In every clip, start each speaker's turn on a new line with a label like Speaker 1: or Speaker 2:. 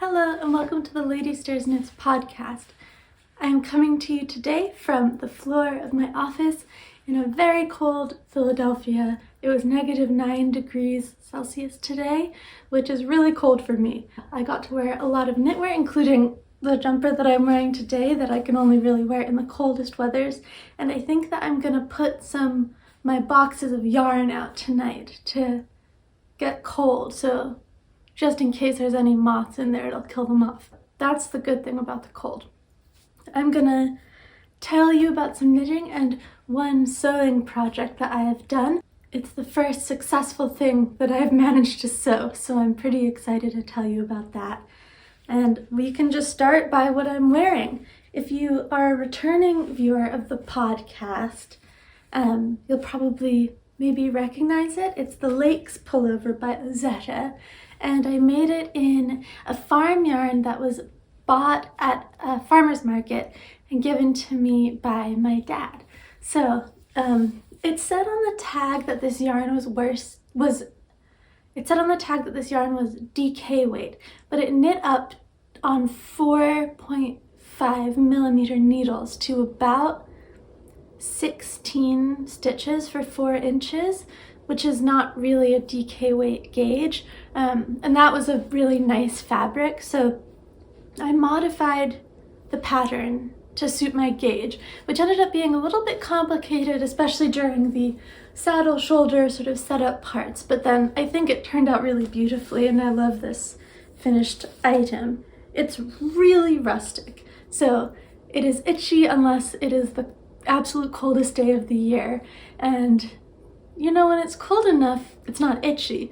Speaker 1: Hello and welcome to the Lady Stairs Knits podcast. I am coming to you today from the floor of my office in a very cold Philadelphia. It was -9 degrees Celsius today, which is really cold for me. I got to wear a lot of knitwear, including the jumper that I'm wearing today that I can only really wear in the coldest weathers. And I think that I'm gonna put my boxes of yarn out tonight to get cold. So just in case there's any moths in there, it'll kill them off. That's the good thing about the cold. I'm gonna tell you about some knitting and one sewing project that I have done. It's the first successful thing that I've managed to sew, so I'm pretty excited to tell you about that. And we can just start by what I'm wearing. If you are a returning viewer of the podcast, you'll probably maybe recognize it. It's the Lakes pullover by Ozetta. And I made it in a farm yarn that was bought at a farmer's market and given to me by my dad. So it said on the tag that this yarn was DK weight, but it knit up on 4.5 millimeter needles to about 16 stitches for 4 inches, which is not really a DK weight gauge. And that was a really nice fabric. So I modified the pattern to suit my gauge, which ended up being a little bit complicated, especially during the saddle shoulder sort of setup parts. But then I think it turned out really beautifully, and I love this finished item. It's really rustic. So it is itchy unless it is the absolute coldest day of the year. And you know, when it's cold enough, it's not itchy.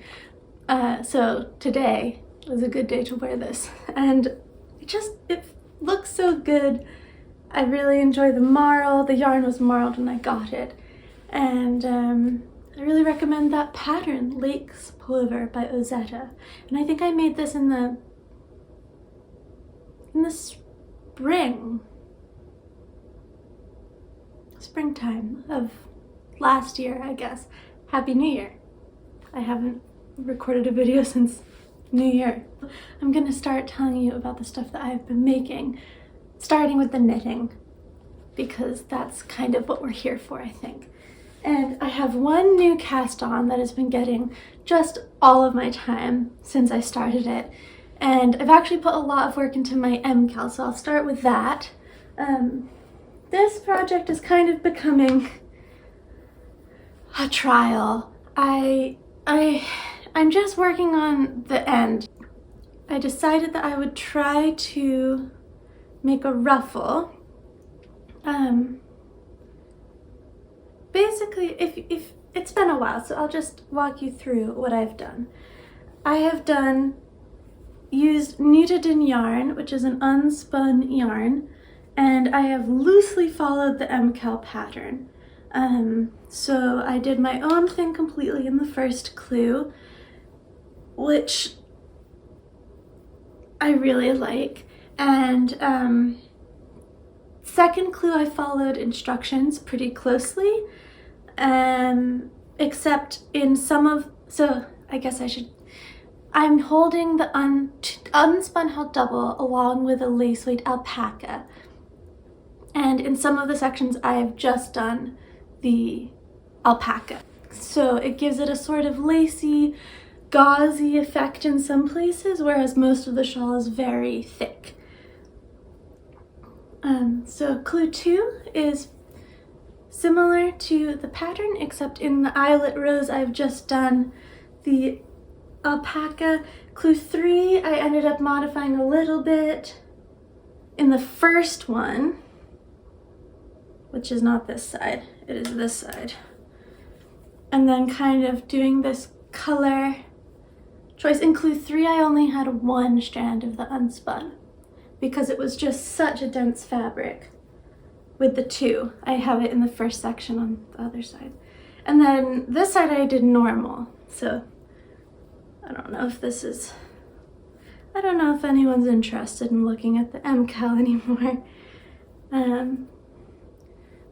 Speaker 1: So today was a good day to wear this. And it looks so good. I really enjoy the marl. The yarn was marled when I got it. And I really recommend that pattern, Lakes Pullover by Ozetta. And I think I made this in the springtime of last year, I guess. Happy New Year. I haven't recorded a video since New Year. I'm gonna start telling you about the stuff that I've been making, starting with the knitting, because that's kind of what we're here for, I think. And I have one new cast on that has been getting just all of my time since I started it. And I've actually put a lot of work into my MCal, so I'll start with that. This project is kind of becoming a trial. I'm just working on the end. I decided that I would try to make a ruffle. Basically, if it's been a while, so I'll just walk you through what I've done. I have used knitted in yarn, which is an unspun yarn, and I have loosely followed the MCal pattern. So I did my own thing completely in the first clue, which I really like. And second clue I followed instructions pretty closely, except in I'm holding the unspun held double along with a lace weight alpaca. And in some of the sections I've just done the alpaca. So it gives it a sort of lacy, gauzy effect in some places, whereas most of the shawl is very thick. So clue 2 is similar to the pattern, except in the eyelet rows I've just done the alpaca. Clue 3 I ended up modifying a little bit in the first one, which is not this side, it is this side. And then kind of doing this color choice. In clue 3, I only had one strand of the unspun because it was just such a dense fabric. With the 2, I have it in the first section on the other side. And then this side I did normal. So I don't know if anyone's interested in looking at the MCal anymore.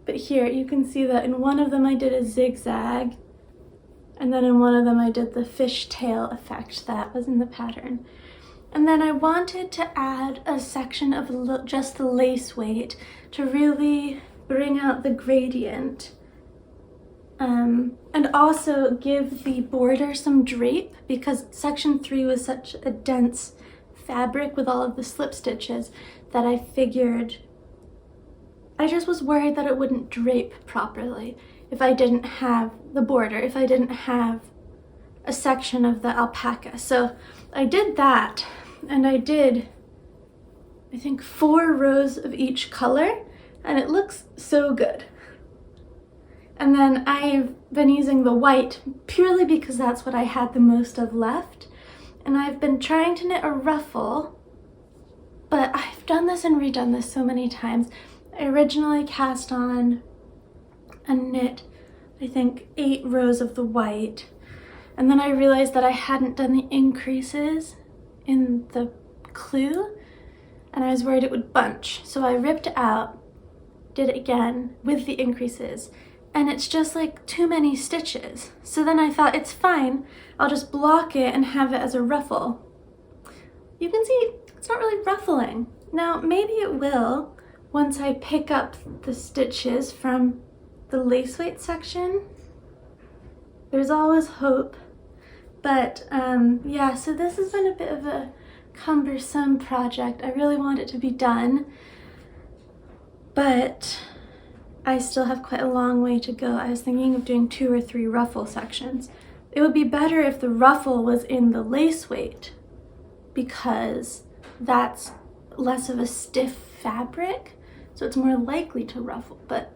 Speaker 1: But here you can see that in one of them I did a zigzag, and then in one of them I did the fishtail effect that was in the pattern. And then I wanted to add a section of just the lace weight to really bring out the gradient. And also give the border some drape, because section 3 was such a dense fabric with all of the slip stitches that I figured I just was worried that it wouldn't drape properly if I didn't have the border, if I didn't have a section of the alpaca. So I did that, and I did, I think, 4 rows of each color, and it looks so good. And then I've been using the white purely because that's what I had the most of left. And I've been trying to knit a ruffle, but I've done this and redone this so many times. I originally cast on and knit, I think, 8 rows of the white. And then I realized that I hadn't done the increases in the clue, and I was worried it would bunch. So I ripped it out, did it again with the increases, and it's just like too many stitches. So then I thought, it's fine, I'll just block it and have it as a ruffle. You can see it's not really ruffling. Now maybe it will once I pick up the stitches from the lace weight section. There's always hope. But yeah, so this has been a bit of a cumbersome project. I really want it to be done, but I still have quite a long way to go. I was thinking of doing 2 or 3 ruffle sections. It would be better if the ruffle was in the lace weight, because that's less of a stiff fabric, so it's more likely to ruffle, but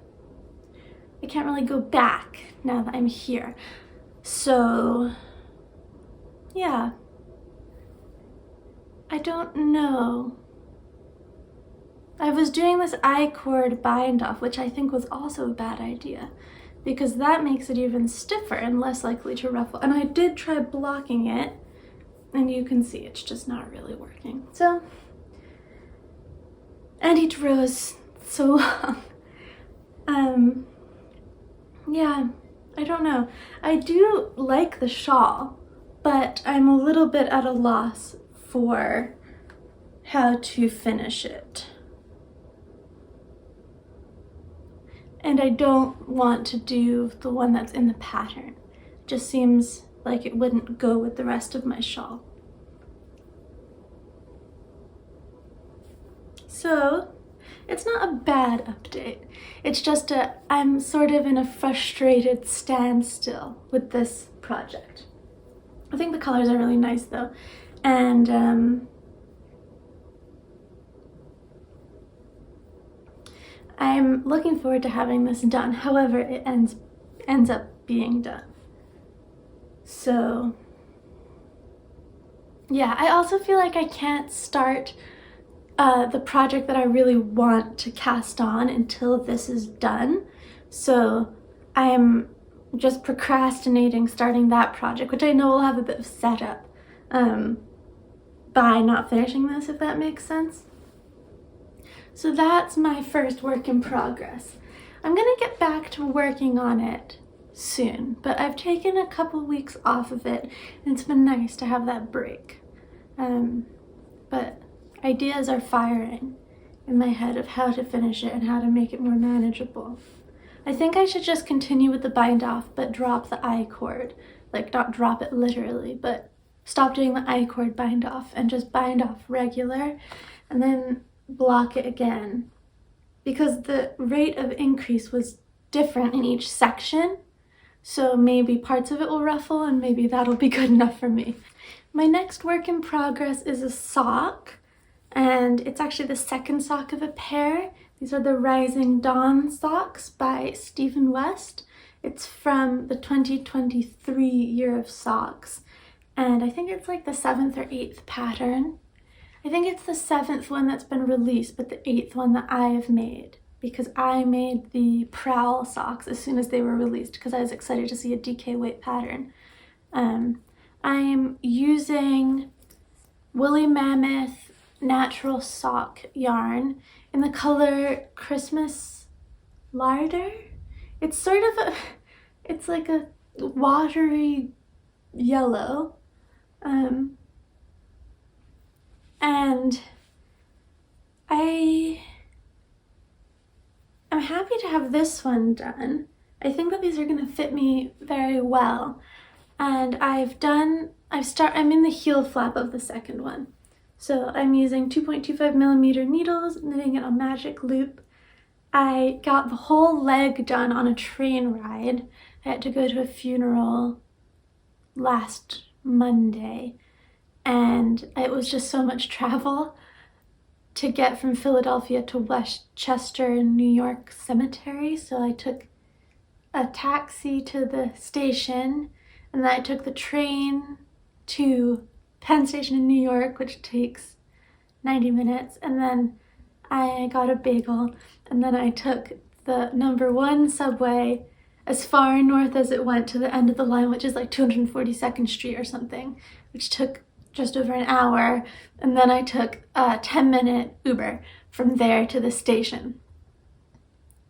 Speaker 1: I can't really go back now that I'm here. So yeah, I don't know. I was doing this I-cord bind off, which I think was also a bad idea, because that makes it even stiffer and less likely to ruffle. And I did try blocking it, and you can see it's just not really working. So, and each row is so long. Yeah, I don't know. I do like the shawl, but I'm a little bit at a loss for how to finish it. And I don't want to do the one that's in the pattern. It just seems like it wouldn't go with the rest of my shawl. So it's not a bad update. It's just I'm sort of in a frustrated standstill with this project. I think the colors are really nice though. And I'm looking forward to having this done. However, it ends up being done. So yeah, I also feel like I can't start the project that I really want to cast on until this is done. So I'm just procrastinating starting that project, which I know will have a bit of setup by not finishing this, if that makes sense. So that's my first work in progress. I'm gonna get back to working on it soon, but I've taken a couple weeks off of it, and it's been nice to have that break. But ideas are firing in my head of how to finish it and how to make it more manageable. I think I should just continue with the bind off, but drop the I-cord. Like, not drop it literally, but stop doing the I-cord bind off and just bind off regular, and then block it again, because the rate of increase was different in each section, so maybe parts of it will ruffle and maybe that'll be good enough for me. My next work in progress is a sock, and it's actually the second sock of a pair. These are the Rising Dawn socks by Stephen West. It's from the 2023 year of socks, and I think it's like the 7th or 8th pattern. I think it's the 7th one that's been released, but the 8th one that I have made, because I made the Prowl socks as soon as they were released because I was excited to see a DK weight pattern. I'm using Woolly Mammoth natural sock yarn in the color Christmas Larder. It's sort of it's like a watery yellow. And I'm happy to have this one done. I think that these are gonna fit me very well. And I'm in the heel flap of the second one. So I'm using 2.25 millimeter needles, knitting it on magic loop. I got the whole leg done on a train ride. I had to go to a funeral last Monday, and it was just so much travel to get from Philadelphia to Westchester, New York Cemetery. So I took a taxi to the station, and then I took the train to Penn Station in New York, which takes 90 minutes, and then I got a bagel, and then I took the #1 subway as far north as it went to the end of the line, which is like 242nd Street or something, which took just over an hour, and then I took a 10-minute Uber from there to the station.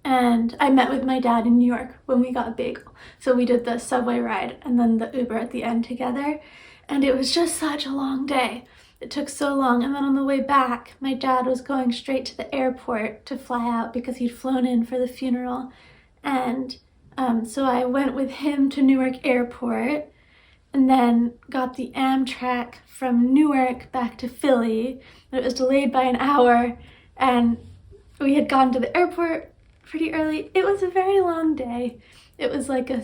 Speaker 1: And I met with my dad in New York when we got a bagel. So we did the subway ride and then the Uber at the end together. And it was just such a long day. It took so long. And then on the way back, my dad was going straight to the airport to fly out because he'd flown in for the funeral. And so I went with him to Newark Airport and then got the Amtrak from Newark back to Philly. It was delayed by an hour, and we had gone to the airport pretty early. It was a very long day. It was like a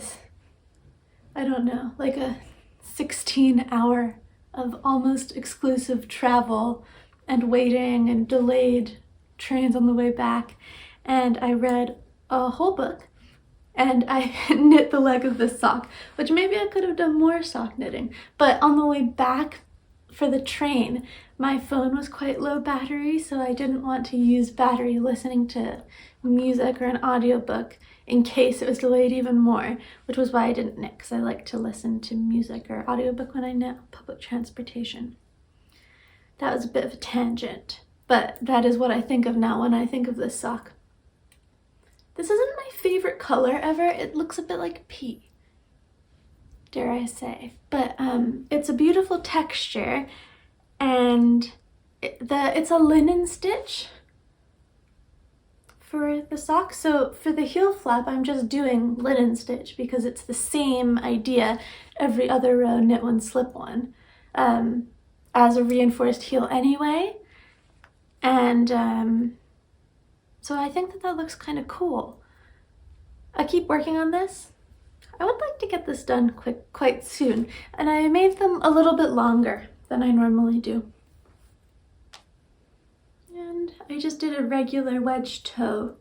Speaker 1: 16-hour of almost exclusive travel and waiting and delayed trains on the way back. And I read a whole book, and I knit the leg of this sock, which maybe I could have done more sock knitting. But on the way back for the train, my phone was quite low battery, so I didn't want to use battery listening to music or an audiobook in case it was delayed even more, which was why I didn't knit, because I like to listen to music or audiobook when I knit on public transportation. That was a bit of a tangent, but that is what I think of now when I think of this sock. This isn't my favorite color ever. It looks a bit like pea, dare I say. But it's a beautiful texture, and it's a linen stitch for the sock. So for the heel flap, I'm just doing linen stitch because it's the same idea, every other row, knit one, slip one, as a reinforced heel anyway. And so I think that looks kind of cool. I keep working on this. I would like to get this done quite soon, and I made them a little bit longer than I normally do. And I just did a regular wedge toe.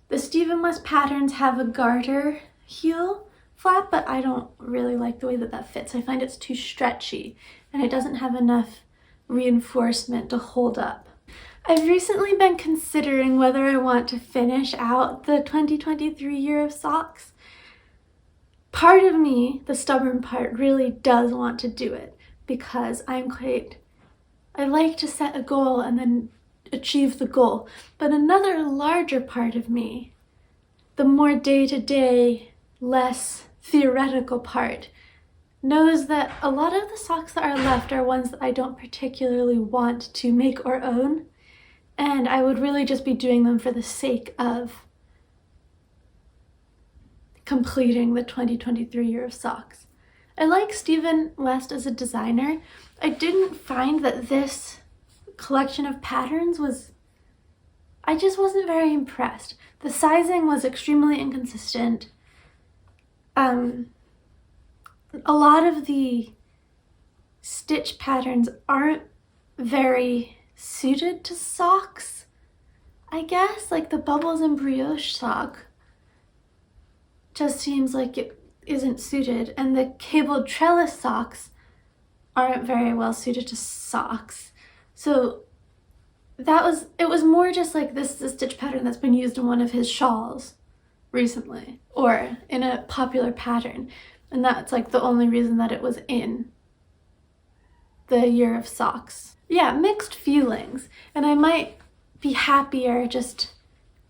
Speaker 1: The Stephen West patterns have a garter heel flap, but I don't really like the way that fits. I find it's too stretchy, and it doesn't have enough reinforcement to hold up. I've recently been considering whether I want to finish out the 2023 year of socks. Part of me, the stubborn part, really does want to do it because I like to set a goal and then achieve the goal. But another larger part of me, the more day-to-day, less theoretical part, knows that a lot of the socks that are left are ones that I don't particularly want to make or own. And I would really just be doing them for the sake of completing the 2023 year of socks. I like Stephen West as a designer. I didn't find that this collection of patterns I just wasn't very impressed. The sizing was extremely inconsistent. A lot of the stitch patterns aren't very suited to socks, I guess. Like the Bubbles and Brioche sock just seems like it isn't suited, and the cabled trellis socks aren't very well suited to socks. So it was more just like this is a stitch pattern that's been used in one of his shawls recently, or in a popular pattern, and that's like the only reason that it was in the year of socks. Yeah, mixed feelings, and I might be happier just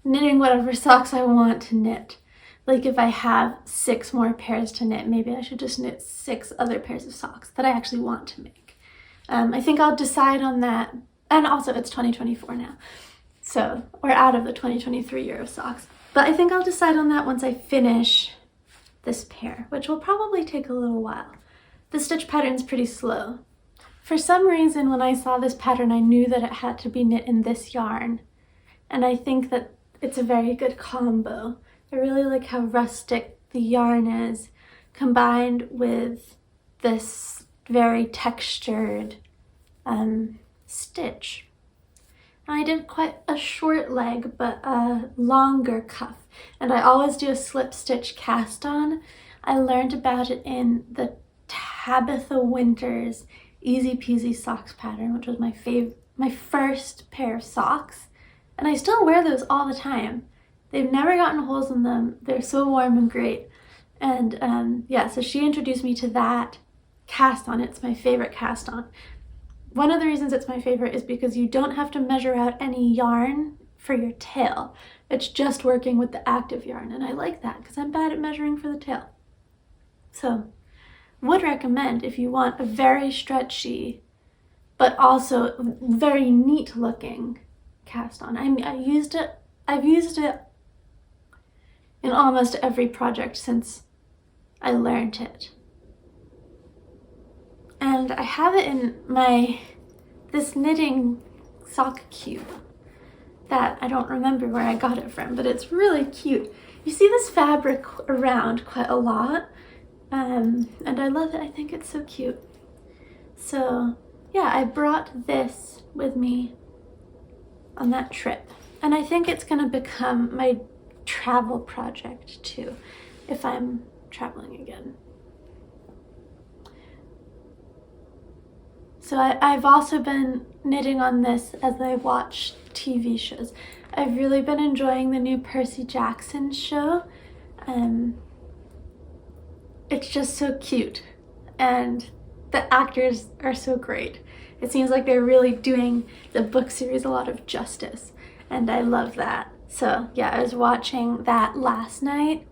Speaker 1: knitting whatever socks I want to knit. Like if I have 6 more pairs to knit, maybe I should just knit 6 other pairs of socks that I actually want to make. I think I'll decide on that And also it's 2024 now. So we're out of the 2023 year of socks. But I think I'll decide on that once I finish this pair, which will probably take a little while. The stitch pattern's pretty slow. For some reason, when I saw this pattern, I knew that it had to be knit in this yarn. And I think that it's a very good combo. I really like how rustic the yarn is, combined with this very textured stitch. And I did quite a short leg, but a longer cuff. And I always do a slip stitch cast on. I learned about it in the Tabitha Winters Easy Peasy Socks pattern, which was my first pair of socks. And I still wear those all the time. They've never gotten holes in them. They're so warm and great. And yeah, so she introduced me to that cast on. It's my favorite cast on. One of the reasons it's my favorite is because you don't have to measure out any yarn for your tail. It's just working with the active yarn, and I like that because I'm bad at measuring for the tail. So, would recommend if you want a very stretchy, but also very neat looking cast on. I've used it in almost every project since I learned it. And I have it in this knitting sock cube that I don't remember where I got it from, but it's really cute. You see this fabric around quite a lot, and I love it. I think it's so cute. So yeah, I brought this with me on that trip, and I think it's gonna become my travel project too, if I'm traveling again. So I've also been knitting on this as I watch TV shows. I've really been enjoying the new Percy Jackson show. It's just so cute, and the actors are so great. It seems like they're really doing the book series a lot of justice, and I love that. So yeah, I was watching that last night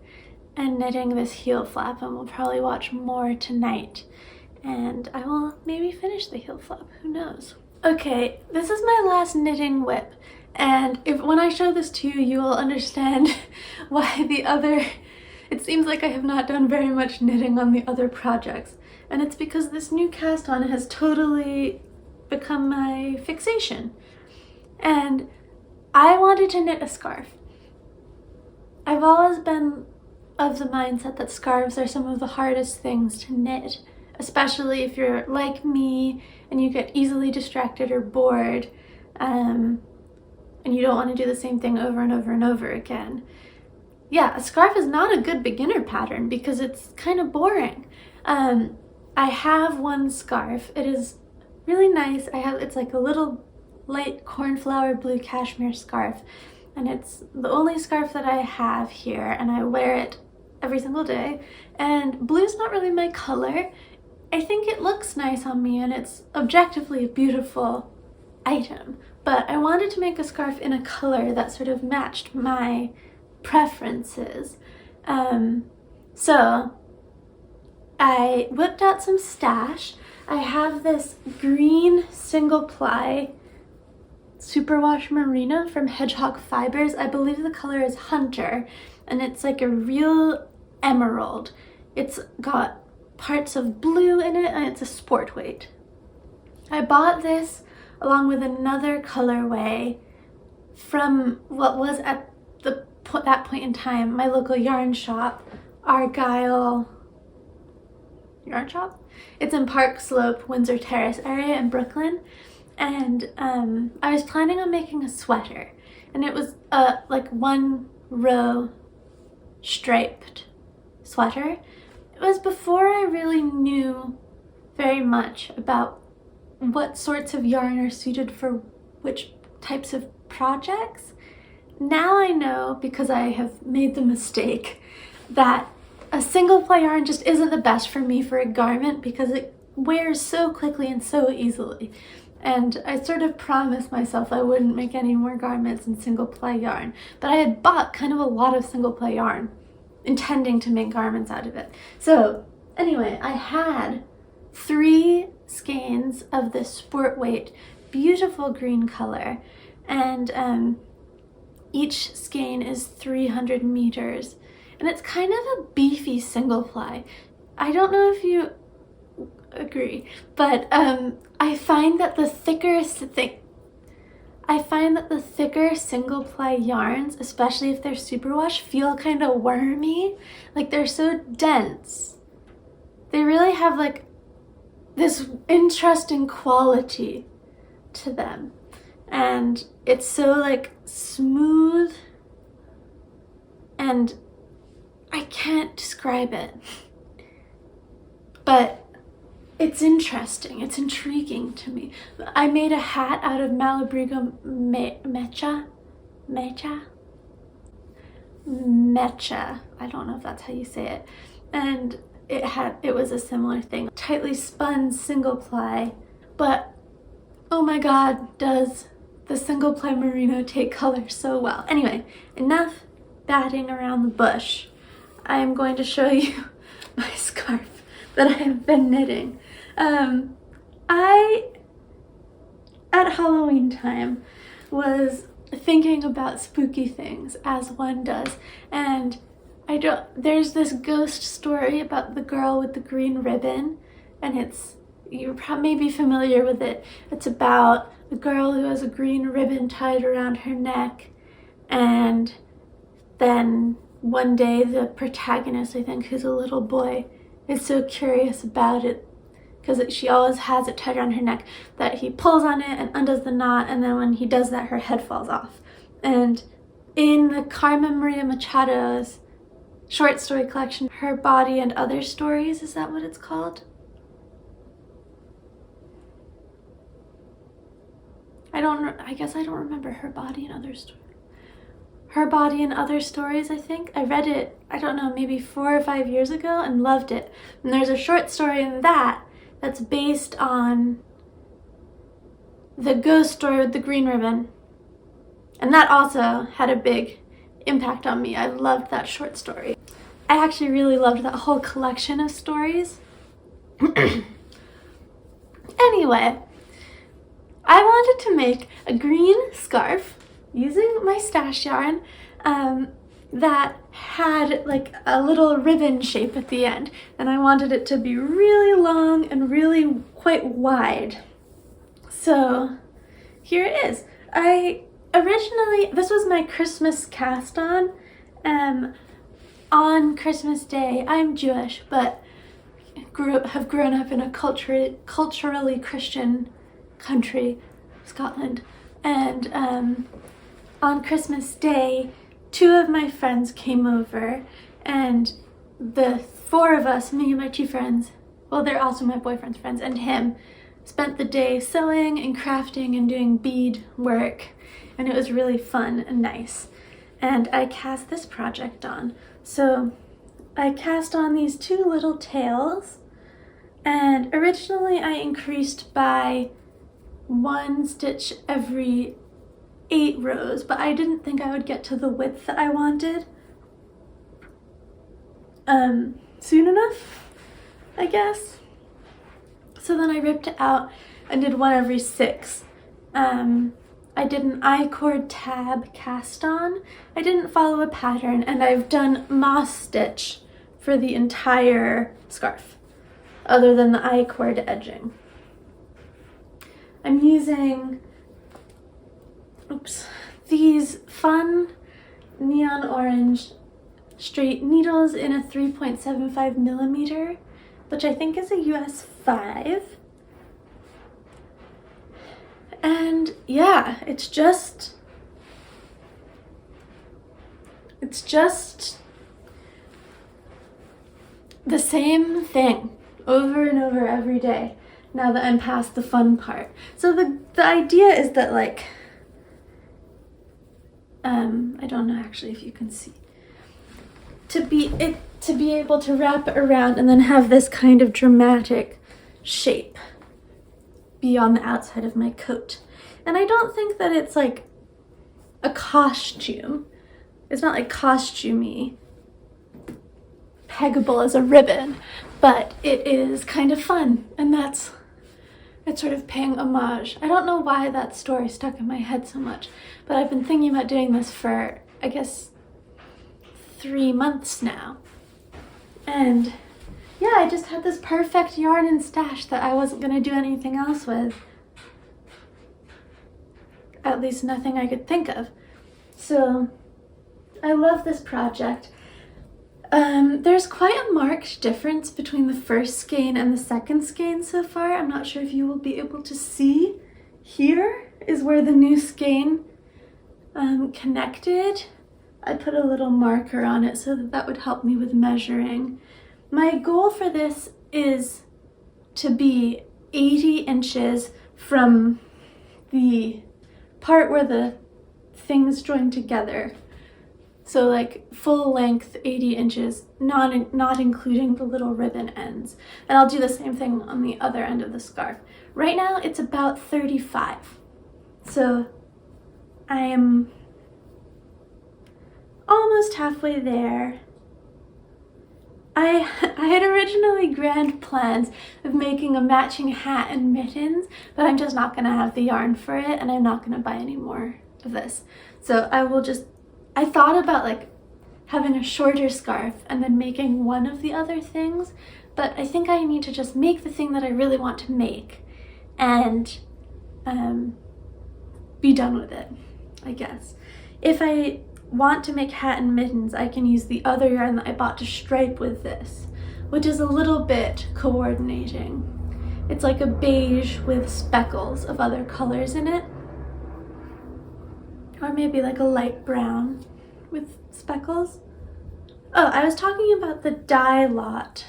Speaker 1: and knitting this heel flap, and we'll probably watch more tonight. And I will maybe finish the heel flap, who knows. Okay, this is my last knitting whip, and when I show this to you, you will understand why it seems like I have not done very much knitting on the other projects. And it's because this new cast on has totally become my fixation. And I wanted to knit a scarf. I've always been of the mindset that scarves are some of the hardest things to knit, especially if you're like me and you get easily distracted or bored, and you don't want to do the same thing over and over and over again. Yeah, a scarf is not a good beginner pattern because it's kind of boring. I have one scarf. It is really nice. It's like a little light cornflower blue cashmere scarf, and it's the only scarf that I have here, and I wear it every single day. And blue's not really my color. I think it looks nice on me, and it's objectively a beautiful item, but I wanted to make a scarf in a color that sort of matched my preferences. So I whipped out some stash. I have this green single ply superwash merino from Hedgehog Fibers. I believe the color is Hunter, and it's like a real emerald. It's got parts of blue in it, and it's a sport weight. I bought this along with another colorway from what was at that point in time my local yarn shop, Argyle Yarn Shop. It's in Park Slope, Windsor Terrace area in Brooklyn, and I was planning on making a sweater, and it was like one row striped sweater. It was before I really knew very much about what sorts of yarn are suited for which types of projects. Now I know, because I have made the mistake, that a single ply yarn just isn't the best for me for a garment because it wears so quickly and so easily. And I sort of promised myself I wouldn't make any more garments in single ply yarn, but I had bought kind of a lot of single ply yarn, intending to make garments out of it. So anyway, I had 3 skeins of this sport weight beautiful green color, and each skein is 300 meters, and it's kind of a beefy single ply. I don't know if you agree, but I find that the thicker single ply yarns, especially if they're superwash, feel kind of wormy. Like, they're so dense. They really have like this interesting quality to them, and it's so like smooth, and I can't describe it, but it's interesting, it's intriguing to me. I made a hat out of Malabrigo mecha. I don't know if that's how you say it. And it was a similar thing. Tightly spun single ply, but oh my god, does the single ply merino take color so well. Anyway, enough batting around the bush. I am going to show you my scarf that I have been knitting. I, at Halloween time, was thinking about spooky things, as one does, and there's this ghost story about the girl with the green ribbon, and you're maybe familiar with it. It's about the girl who has a green ribbon tied around her neck, and then one day the protagonist, I think, who's a little boy, is so curious about it, because she always has it tied around her neck, that he pulls on it and undoes the knot, and then when he does that, her head falls off. And in the Carmen Maria Machado's short story collection, Her Body and Other Stories, is that what it's called? I guess I don't remember. Her Body and Other Stories. Her Body and Other Stories, I think. I read it, I don't know, maybe 4 or 5 years ago and loved it. And there's a short story in that's based on the ghost story with the green ribbon. And that also had a big impact on me. I loved that short story. I actually really loved that whole collection of stories. Anyway, I wanted to make a green scarf using my stash yarn that had like a little ribbon shape at the end, and I wanted it to be really long and really quite wide. So here it is. This was my Christmas cast on Christmas Day. I'm Jewish, but have grown up in a culturally Christian country, Scotland, and on Christmas Day, 2 of my friends came over, and the 4 of us, me and my 2 friends, well, they're also my boyfriend's friends, and him, spent the day sewing and crafting and doing bead work, and it was really fun and nice. And I cast this project on. So I cast on these 2 little tails, and originally I increased by 1 stitch every 8 rows, but I didn't think I would get to the width that I wanted soon enough, I guess. So then I ripped it out and did 1 every 6. I did an I-cord tab cast on. I didn't follow a pattern, and I've done moss stitch for the entire scarf, other than the I-cord edging. I'm using these fun neon orange straight needles in a 3.75 millimeter, which I think is a US 5. And yeah, it's just the same thing over and over every day, now that I'm past the fun part. So the idea is that, like, I don't know actually if you can see, to be able to wrap it around and then have this kind of dramatic shape be on the outside of my coat. And I don't think that it's like a costume. It's not like costumey, peggable as a ribbon, but it is kind of fun, and that's It's sort of paying homage. I don't know why that story stuck in my head so much, but I've been thinking about doing this for, I guess, 3 months now. And yeah, I just had this perfect yarn and stash that I wasn't gonna do anything else with. At least nothing I could think of. So I love this project. There's quite a marked difference between the first skein and the second skein so far. I'm not sure if you will be able to see. Here is where the new skein connected. I put a little marker on it so that would help me with measuring. My goal for this is to be 80 inches from the part where the things join together. So like full length 80 inches, not including the little ribbon ends. And I'll do the same thing on the other end of the scarf. Right now it's about 35. So I am almost halfway there. I had originally grand plans of making a matching hat and mittens, but I'm just not gonna have the yarn for it, and I'm not gonna buy any more of this. So I thought about like having a shorter scarf and then making one of the other things, but I think I need to just make the thing that I really want to make and be done with it, I guess. If I want to make hat and mittens, I can use the other yarn that I bought to stripe with this, which is a little bit coordinating. It's like a beige with speckles of other colors in it. Or maybe like a light brown with speckles. Oh, I was talking about the dye lot.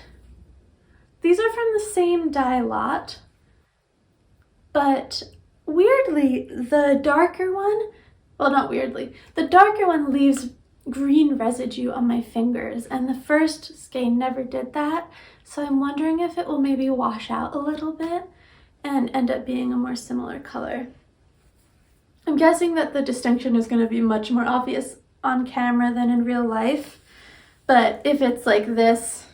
Speaker 1: These are from the same dye lot, but weirdly, the darker one, well, not weirdly, the darker one leaves green residue on my fingers, and the first skein never did that, so I'm wondering if it will maybe wash out a little bit and end up being a more similar color. I'm guessing that the distinction is going to be much more obvious on camera than in real life, but if it's like this,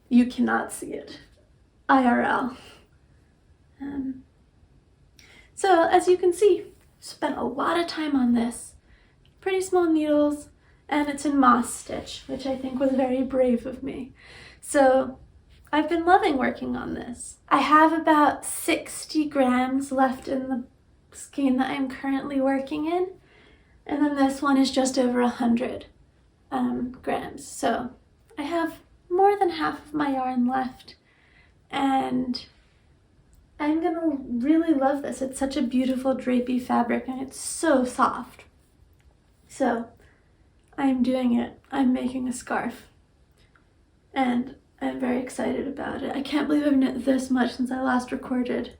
Speaker 1: you cannot see it IRL. So as you can see, spent a lot of time on this. Pretty small needles, and it's in moss stitch, which I think was very brave of me. So I've been loving working on this. I have about 60 grams left in the skein that I'm currently working in, and then this one is just over 100 grams. So I have more than half of my yarn left, and I'm gonna really love this. It's such a beautiful drapey fabric, and it's so soft. So I'm doing it. I'm making a scarf, and I'm very excited about it. I can't believe I've knit this much since I last recorded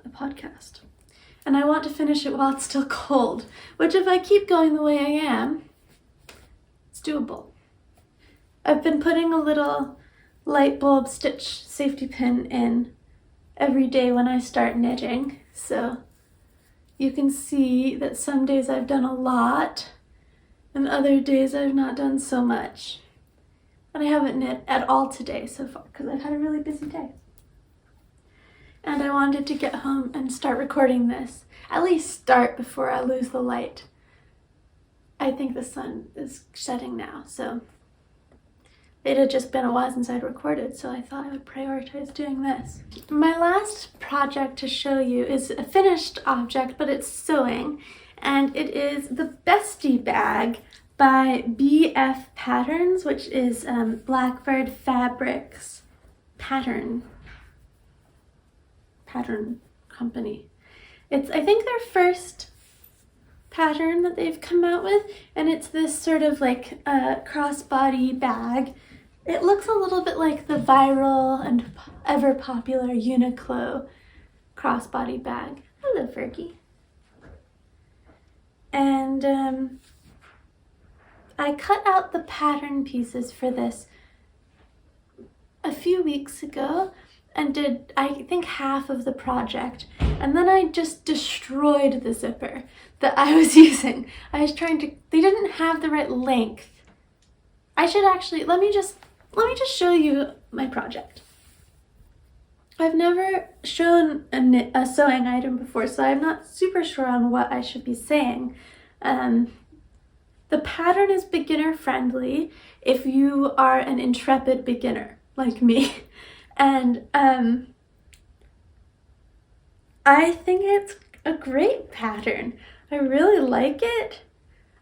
Speaker 1: a podcast. And I want to finish it while it's still cold, which if I keep going the way I am, it's doable. I've been putting a little light bulb stitch safety pin in every day when I start knitting, so you can see that some days I've done a lot and other days I've not done so much. And I haven't knit at all today so far because I've had a really busy day. And I wanted to get home and start recording this. At least start before I lose the light. I think the sun is setting now, so it had just been a while since I'd recorded, so I thought I would prioritize doing this. My last project to show you is a finished object, but it's sewing, and it is the Bestie Bag by BF Patterns, which is Blackbird Fabrics pattern company. It's, I think, their first pattern that they've come out with, and it's this sort of like crossbody bag. It looks a little bit like the viral and ever popular Uniqlo crossbody bag. Hello, Fergie. And I cut out the pattern pieces for this a few weeks ago and did, I think, half of the project. And then I just destroyed the zipper that I was using. I was trying to, they didn't have the right length. I should actually, let me just show you my project. I've never shown a sewing item before, so I'm not super sure on what I should be saying. The pattern is beginner friendly if you are an intrepid beginner like me. And I think it's a great pattern. I really like it.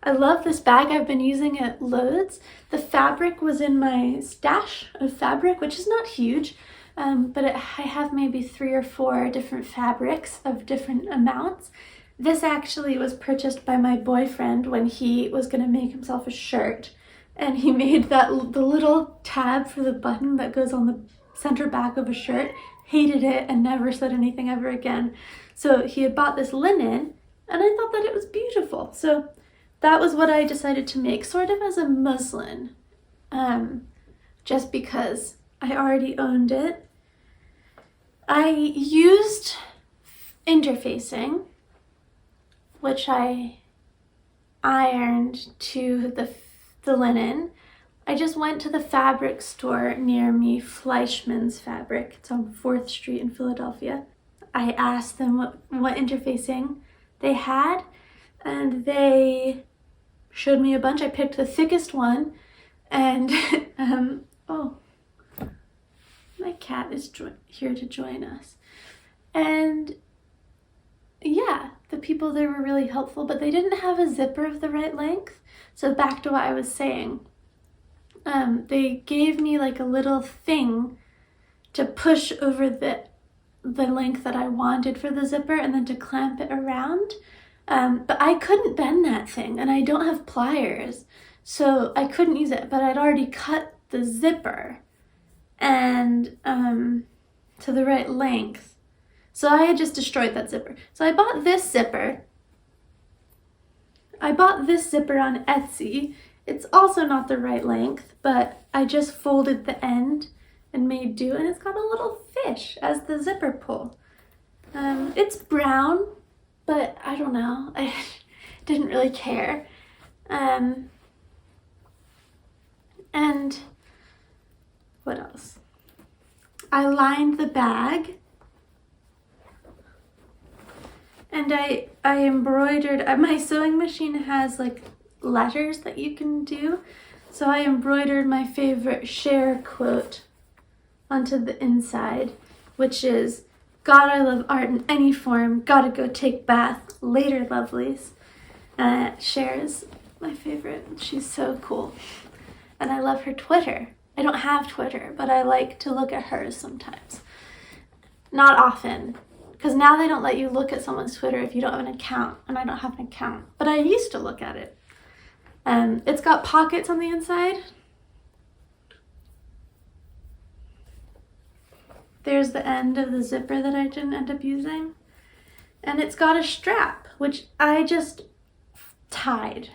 Speaker 1: I love this bag. I've been using it loads. The fabric was in my stash of fabric, which is not huge, but I have maybe 3 or 4 different fabrics of different amounts. This actually was purchased by my boyfriend when he was going to make himself a shirt, and he made the little tab for the button that goes on the center back of a shirt, hated it, and never said anything ever again. So he had bought this linen, and I thought that it was beautiful. So that was what I decided to make, sort of as a muslin, just because I already owned it. I used interfacing, which I ironed to the linen. I just went to the fabric store near me, Fleischmann's Fabric. It's on 4th Street in Philadelphia. I asked them what interfacing they had, and they showed me a bunch. I picked the thickest one, and oh, my cat is here to join us. And yeah, the people there were really helpful, but they didn't have a zipper of the right length. So back to what I was saying. They gave me like a little thing to push over the length that I wanted for the zipper and then to clamp it around. But I couldn't bend that thing, and I don't have pliers, so I couldn't use it, but I'd already cut the zipper and to the right length. So I had just destroyed that zipper. So I bought this zipper. I bought this zipper on Etsy. It's also not the right length, but I just folded the end and made do, and it's got a little fish as the zipper pull. It's brown, but I don't know. I didn't really care. And what else? I lined the bag, and I embroidered. My sewing machine has like letters that you can do, so I embroidered my favorite Cher quote onto the inside, which is, "God, I love art in any form. Gotta go take bath. Later, lovelies." Cher is my favorite. She's so cool. And I love her Twitter. I don't have Twitter, but I like to look at hers sometimes. Not often, because now they don't let you look at someone's Twitter if you don't have an account, and I don't have an account. But I used to look at it. It's got pockets on the inside. There's the end of the zipper that I didn't end up using. And it's got a strap, which I just tied.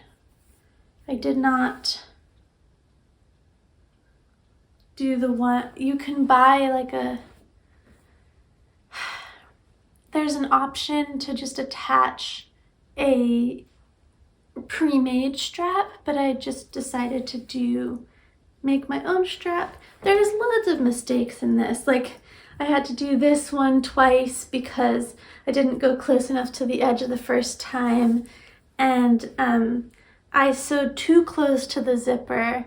Speaker 1: I did not do the one. You can buy like there's an option to just attach a pre-made strap, but I just decided to make my own strap. There's loads of mistakes in this. Like, I had to do this one twice because I didn't go close enough to the edge of the first time, and I sewed too close to the zipper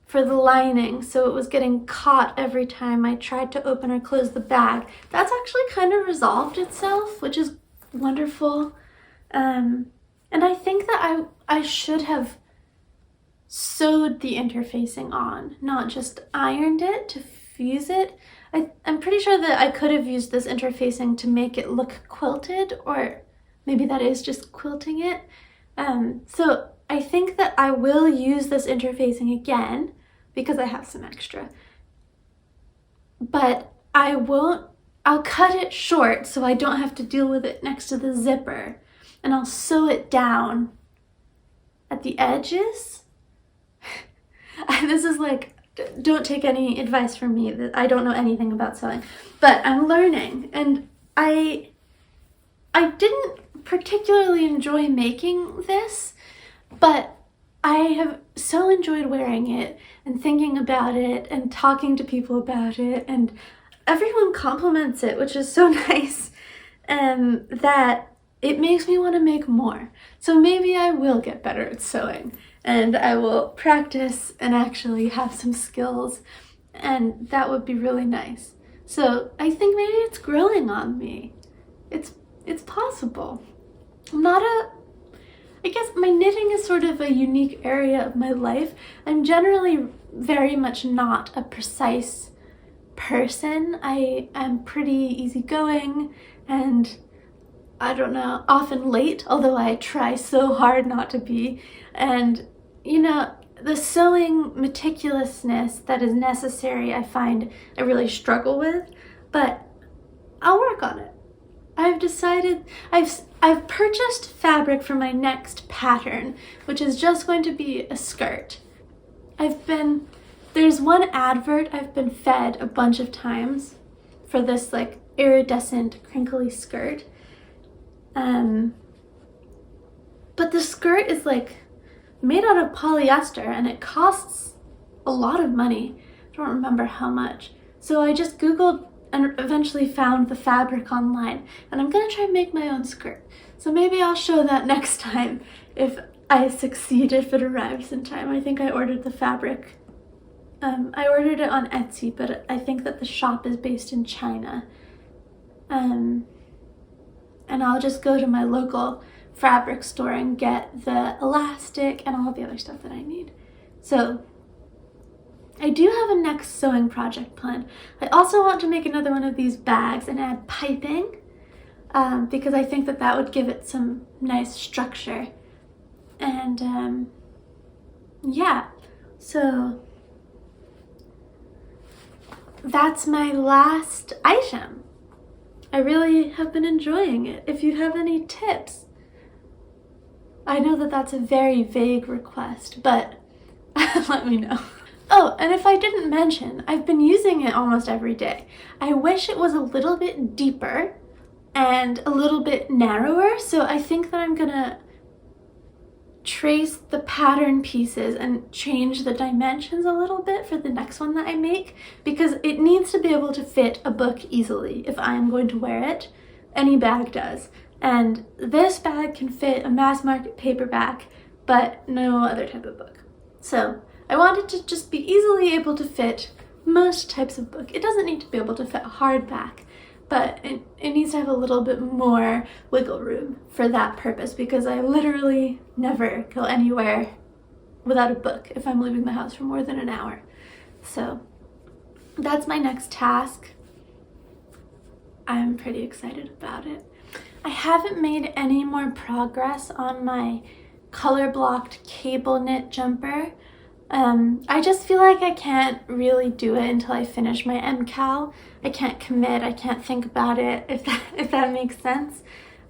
Speaker 1: for the lining, so it was getting caught every time I tried to open or close the bag. That's actually kind of resolved itself, which is wonderful. And I think that I should have sewed the interfacing on, not just ironed it to fuse it. I'm pretty sure that I could have used this interfacing to make it look quilted, or maybe that is just quilting it. So I think that I will use this interfacing again because I have some extra. But I'll cut it short so I don't have to deal with it next to the zipper, and I'll sew it down at the edges. This is like, don't take any advice from me, that I don't know anything about sewing, but I'm learning, and I didn't particularly enjoy making this, but I have so enjoyed wearing it and thinking about it and talking to people about it and everyone compliments it, which is so nice, that it makes me want to make more. So maybe I will get better at sewing, and I will practice and actually have some skills, and that would be really nice. So I think maybe it's growing on me. It's possible. I guess my knitting is sort of a unique area of my life. I'm generally very much not a precise person. I am pretty easygoing and, I don't know, often late, although I try so hard not to be. And, you know, the sewing meticulousness that is necessary, I find I really struggle with, but I'll work on it. I've decided, I've purchased fabric for my next pattern, which is just going to be a skirt. There's one advert I've been fed a bunch of times for this like iridescent crinkly skirt. But the skirt is like made out of polyester and it costs a lot of money. I don't remember how much. So I just Googled and eventually found the fabric online, and I'm gonna try and make my own skirt. So maybe I'll show that next time if I succeed, if it arrives in time. I think I ordered the fabric. I ordered it on Etsy, but I think that the shop is based in China. And I'll just go to my local fabric store and get the elastic and all the other stuff that I need. So I do have a next sewing project planned. I also want to make another one of these bags and add piping, because I think that that would give it some nice structure. And yeah, so that's my last item. I really have been enjoying it. If you have any tips, I know that that's a very vague request, but let me know. Oh, and if I didn't mention, I've been using it almost every day. I wish it was a little bit deeper and a little bit narrower, so I think that I'm gonna trace the pattern pieces and change the dimensions a little bit for the next one that I make, because it needs to be able to fit a book easily if I'm going to wear it. Any bag does. And this bag can fit a mass market paperback, but no other type of book. So I want it to just be easily able to fit most types of book. It doesn't need to be able to fit a hardback, but it needs to have a little bit more wiggle room for that purpose, because I literally never go anywhere without a book if I'm leaving the house for more than an hour. So that's my next task. I'm pretty excited about it. I haven't made any more progress on my color blocked cable knit jumper. I just feel like I can't really do it until I finish my MCAL. I can't commit, I can't think about it, if that makes sense.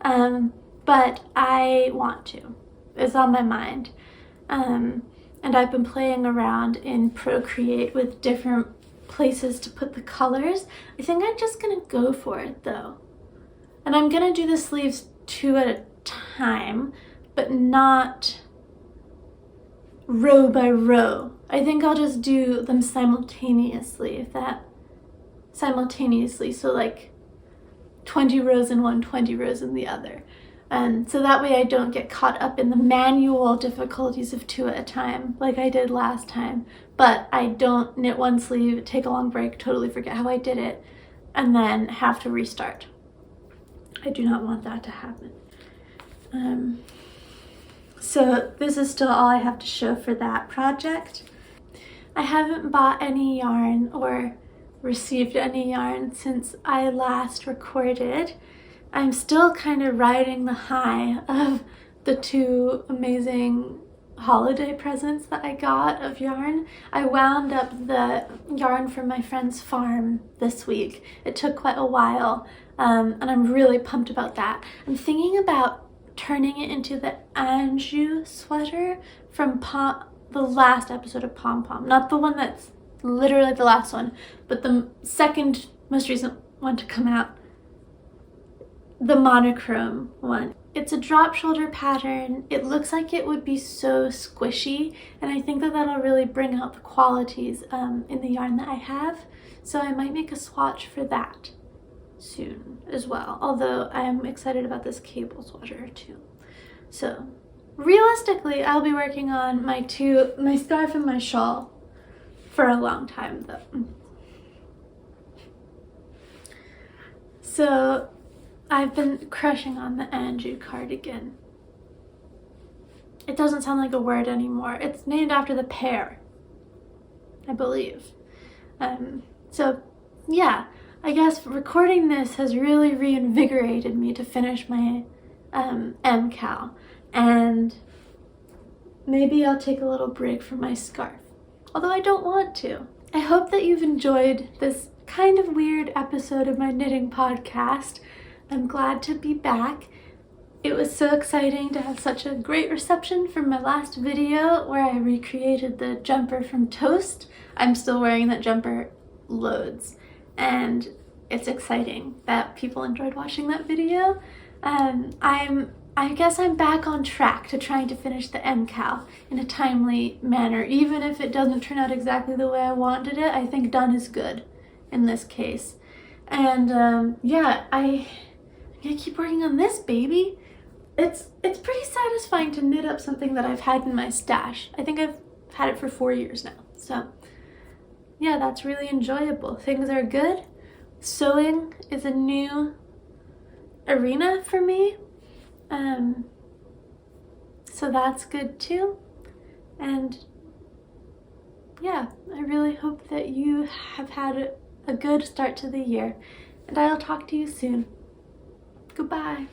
Speaker 1: But I want to. It's on my mind. And I've been playing around in Procreate with different places to put the colors. I think I'm just gonna go for it though. And I'm gonna do the sleeves 2 at a time, but not row by row. I think I'll just do them simultaneously, so like 20 rows in one, 20 rows in the other. And so that way I don't get caught up in the manual difficulties of 2 at a time like I did last time, but I don't knit one sleeve, take a long break, totally forget how I did it, and then have to restart. I do not want that to happen. So this is still all I have to show for that project. I haven't bought any yarn or received any yarn since I last recorded. I'm still kind of riding the high of the 2 amazing holiday presents that I got of yarn. I wound up the yarn from my friend's farm this week. It took quite a while, and I'm really pumped about that. I'm thinking about turning it into the Anjou sweater from the last episode of Pom Pom. Not the one that's literally the last one, but the second most recent one to come out. The monochrome one. It's a drop shoulder pattern. It looks like it would be so squishy, and I think that that'll really bring out the qualities in the yarn that I have. So I might make a swatch for that soon as well, although I am excited about this cable sweater too. So realistically, I'll be working on my scarf and my shawl for a long time though. So I've been crushing on the Andrew cardigan. It doesn't sound like a word anymore. It's named after the pear, I believe. So yeah, I guess recording this has really reinvigorated me to finish my MCal, and maybe I'll take a little break from my scarf, although I don't want to. I hope that you've enjoyed this kind of weird episode of my knitting podcast. I'm glad to be back. It was so exciting to have such a great reception from my last video where I recreated the jumper from Toast. I'm still wearing that jumper loads, and it's exciting that people enjoyed watching that video. I guess I'm back on track to trying to finish the MCal in a timely manner. Even if it doesn't turn out exactly the way I wanted it, I think done is good in this case. And yeah, I'm gonna keep working on this baby. It's pretty satisfying to knit up something that I've had in my stash. I think I've had it for 4 years now. So yeah, that's really enjoyable. Things are good. Sewing is a new arena for me. So that's good too. And yeah, I really hope that you have had a good start to the year, and I'll talk to you soon. Goodbye.